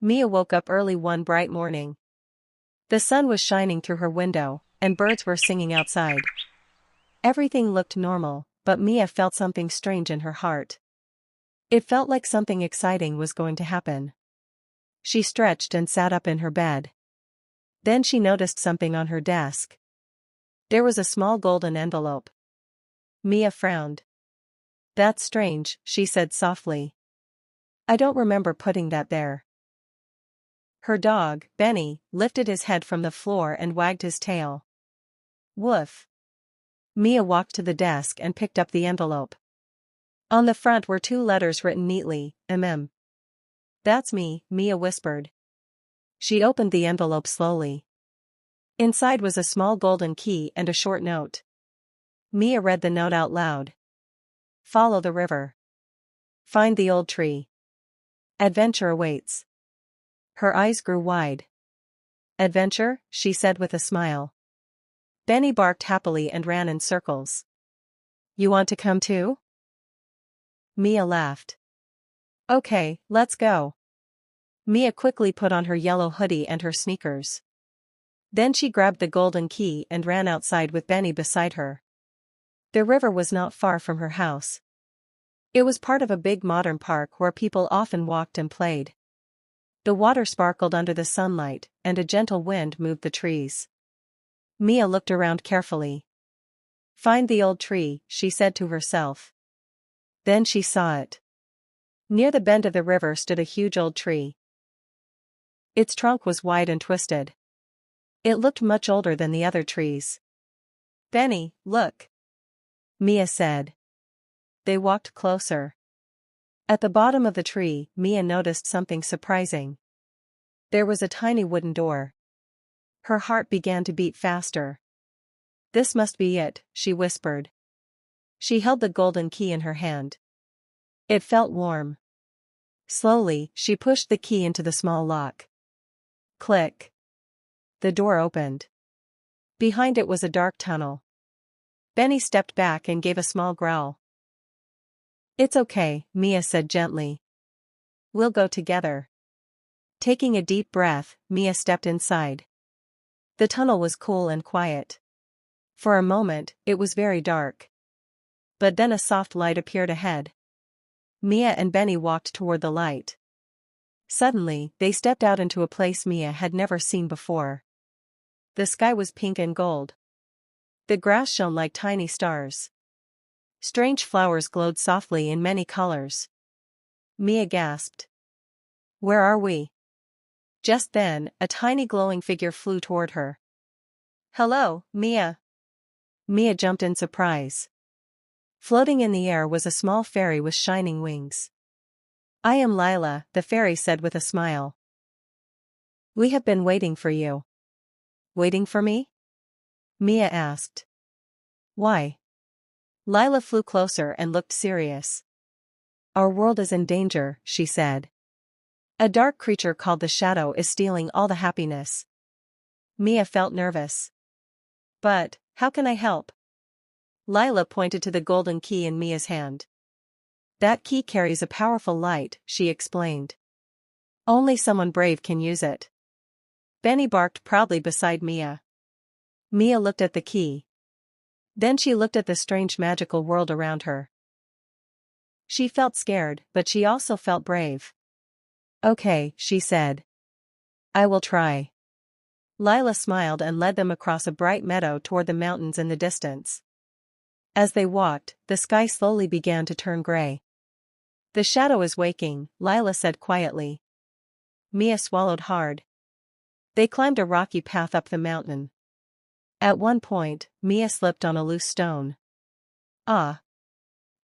Mia woke up early one bright morning. The sun was shining through her window, and birds were singing outside. Everything looked normal, but Mia felt something strange in her heart. It felt like something exciting was going to happen. She stretched and sat up in her bed. Then she noticed something on her desk. There was a small golden envelope. Mia frowned. "That's strange," she said softly. "I don't remember putting that there." Her dog, Benny, lifted his head from the floor and wagged his tail. Woof. Mia walked to the desk and picked up the envelope. On the front were two letters written neatly, MM. "That's me," Mia whispered. She opened the envelope slowly. Inside was a small golden key and a short note. Mia read the note out loud. "Follow the river. Find the old tree. Adventure awaits." Her eyes grew wide. "Adventure?" she said with a smile. Benny barked happily and ran in circles. "You want to come too?" Mia laughed. "Okay, let's go." Mia quickly put on her yellow hoodie and her sneakers. Then she grabbed the golden key and ran outside with Benny beside her. The river was not far from her house. It was part of a big modern park where people often walked and played. The water sparkled under the sunlight, and a gentle wind moved the trees. Mia looked around carefully. "Find the old tree," she said to herself. Then she saw it. Near the bend of the river stood a huge old tree. Its trunk was wide and twisted. It looked much older than the other trees. "Benny, look," Mia said. They walked closer. At the bottom of the tree, Mia noticed something surprising. There was a tiny wooden door. Her heart began to beat faster. "This must be it," she whispered. She held the golden key in her hand. It felt warm. Slowly, she pushed the key into the small lock. Click. The door opened. Behind it was a dark tunnel. Benny stepped back and gave a small growl. "It's okay," Mia said gently. "We'll go together." Taking a deep breath, Mia stepped inside. The tunnel was cool and quiet. For a moment, it was very dark. But then a soft light appeared ahead. Mia and Benny walked toward the light. Suddenly, they stepped out into a place Mia had never seen before. The sky was pink and gold. The grass shone like tiny stars. Strange flowers glowed softly in many colors. Mia gasped. "Where are we?" Just then, a tiny glowing figure flew toward her. "Hello, Mia." Mia jumped in surprise. Floating in the air was a small fairy with shining wings. "I am Lila," the fairy said with a smile. "We have been waiting for you." "Waiting for me?" Mia asked. "Why?" Lila flew closer and looked serious. "Our world is in danger," she said. "A dark creature called the Shadow is stealing all the happiness." Mia felt nervous. "But, how can I help?" Lila pointed to the golden key in Mia's hand. "That key carries a powerful light," she explained. "Only someone brave can use it." Benny barked proudly beside Mia. Mia looked at the key. Then she looked at the strange magical world around her. She felt scared, but she also felt brave. "Okay," she said. "I will try." Lila smiled and led them across a bright meadow toward the mountains in the distance. As they walked, the sky slowly began to turn gray. "The shadow is waking," Lila said quietly. Mia swallowed hard. They climbed a rocky path up the mountain. At one point, Mia slipped on a loose stone. "Ah!"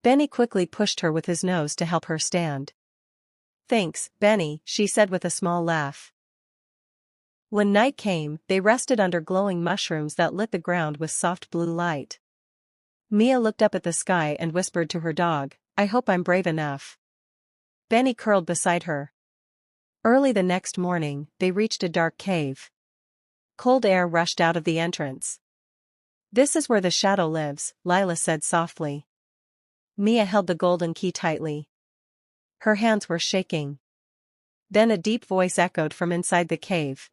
Benny quickly pushed her with his nose to help her stand. "Thanks, Benny," she said with a small laugh. When night came, they rested under glowing mushrooms that lit the ground with soft blue light. Mia looked up at the sky and whispered to her dog, "I hope I'm brave enough." Benny curled beside her. Early the next morning, they reached a dark cave. Cold air rushed out of the entrance. "This is where the Shadow lives," Lila said softly. Mia held the golden key tightly. Her hands were shaking. Then a deep voice echoed from inside the cave.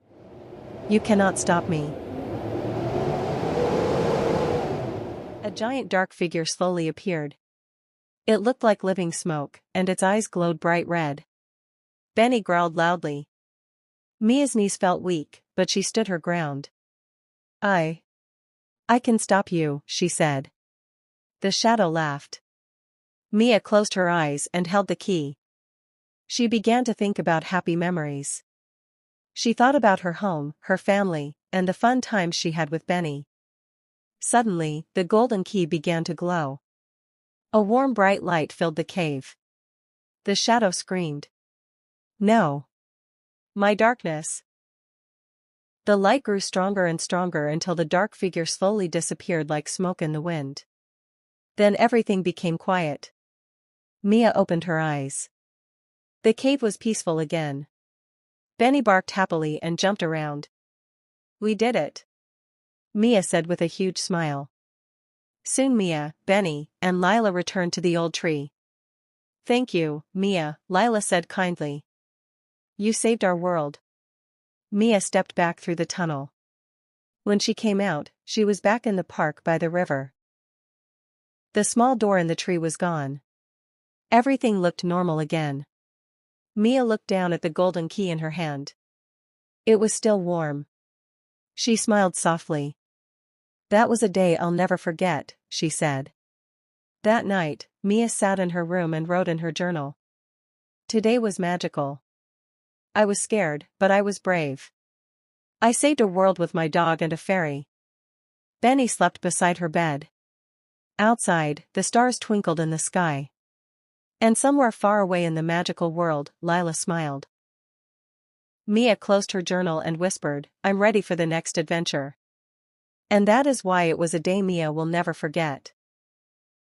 You cannot stop me. A giant dark figure slowly appeared. It looked like living smoke, and its eyes glowed bright red. Benny growled loudly. Mia's knees felt weak, but she stood her ground. I can stop you, she said. The shadow laughed. Mia closed her eyes and held the key. She began to think about happy memories. She thought about her home, her family, and the fun times she had with Benny. Suddenly, the golden key began to glow. A warm bright light filled the cave. The shadow screamed. No. My darkness. The light grew stronger and stronger until the dark figure slowly disappeared like smoke in the wind. Then everything became quiet. Mia opened her eyes. The cave was peaceful again. Benny barked happily and jumped around. We did it, Mia said with a huge smile. Soon Mia, Benny, and Lila returned to the old tree. Thank you, Mia, Lila said kindly. You saved our world. Mia stepped back through the tunnel. When she came out, she was back in the park by the river. The small door in the tree was gone. Everything looked normal again. Mia looked down at the golden key in her hand. It was still warm. She smiled softly. That was a day I'll never forget, she said. That night, Mia sat in her room and wrote in her journal. Today was magical. I was scared, but I was brave. I saved a world with my dog and a fairy. Benny slept beside her bed. Outside, the stars twinkled in the sky. And somewhere far away in the magical world, Lila smiled. Mia closed her journal and whispered, I'm ready for the next adventure. And that is why it was a day Mia will never forget.